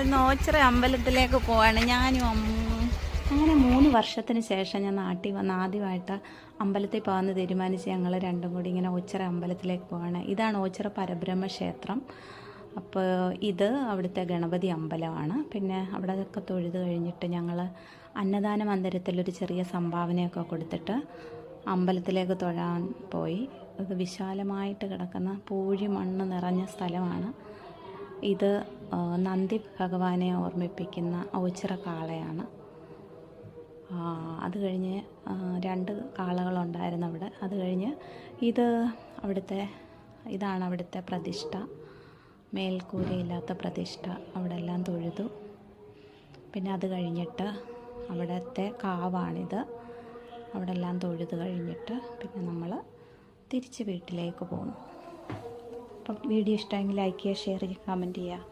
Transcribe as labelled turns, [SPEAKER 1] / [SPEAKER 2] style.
[SPEAKER 1] ഇന്ന് ഓച്ചിറ അമ്പലത്തിലേക്ക് പോവാണ് ഞാനും അമ്മും. അങ്ങനെ 3 വർഷത്തിന് ശേഷം ഞാൻ നാട്ടിൽ വന്ന് ആദ്യമായിട്ട് അമ്പലത്തിൽ പോകാമെന്ന് തീരുമാനിച്ച് ഞങ്ങൾ രണ്ടും കൂടി ഇങ്ങനെ ഓച്ചിറ അമ്പലത്തിലേക്ക് പോവാണ്. ഇതാണ് ഓച്ചിറ പരബ്രഹ്മ ക്ഷേത്രം. അപ്പോൾ ഇത് അവിടുത്തെ ഗണപതി അമ്പലമാണ്. പിന്നെ അവിടെയൊക്കെ തൊഴുത് കഴിഞ്ഞിട്ട് ഞങ്ങൾ അന്നദാന മന്ദിരത്തിലൊരു ചെറിയ സംഭാവനയൊക്കെ കൊടുത്തിട്ട് അമ്പലത്തിലേക്ക് തൊഴാൻ പോയി. ഇത് വിശാലമായിട്ട് കിടക്കുന്ന പൂഴി മണ്ണ് നിറഞ്ഞ സ്ഥലമാണ്. ഇത് നന്ദി ഭഗവാനെ ഓർമ്മിപ്പിക്കുന്ന ഓച്ചിറ കാളയാണ്. അത് കഴിഞ്ഞ് 2 കാളകളുണ്ടായിരുന്നു അവിടെ. അത് കഴിഞ്ഞ് ഇതാണ് അവിടുത്തെ പ്രതിഷ്ഠ, മേൽക്കൂരയില്ലാത്ത പ്രതിഷ്ഠ. അവിടെ എല്ലാം തൊഴുതു. പിന്നെ അത് കഴിഞ്ഞിട്ട് അവിടുത്തെ കാവാണിത്. അവിടെ എല്ലാം തൊഴുത് കഴിഞ്ഞിട്ട് പിന്നെ നമ്മൾ തിരിച്ച് വീട്ടിലേക്ക് പോകുന്നു. അപ്പം വീഡിയോ ഇഷ്ടമെങ്കിൽ ലൈക്ക് ചെയ്യുക, ഷെയർ ചെയ്യുക, കമൻറ്റ് ചെയ്യുക.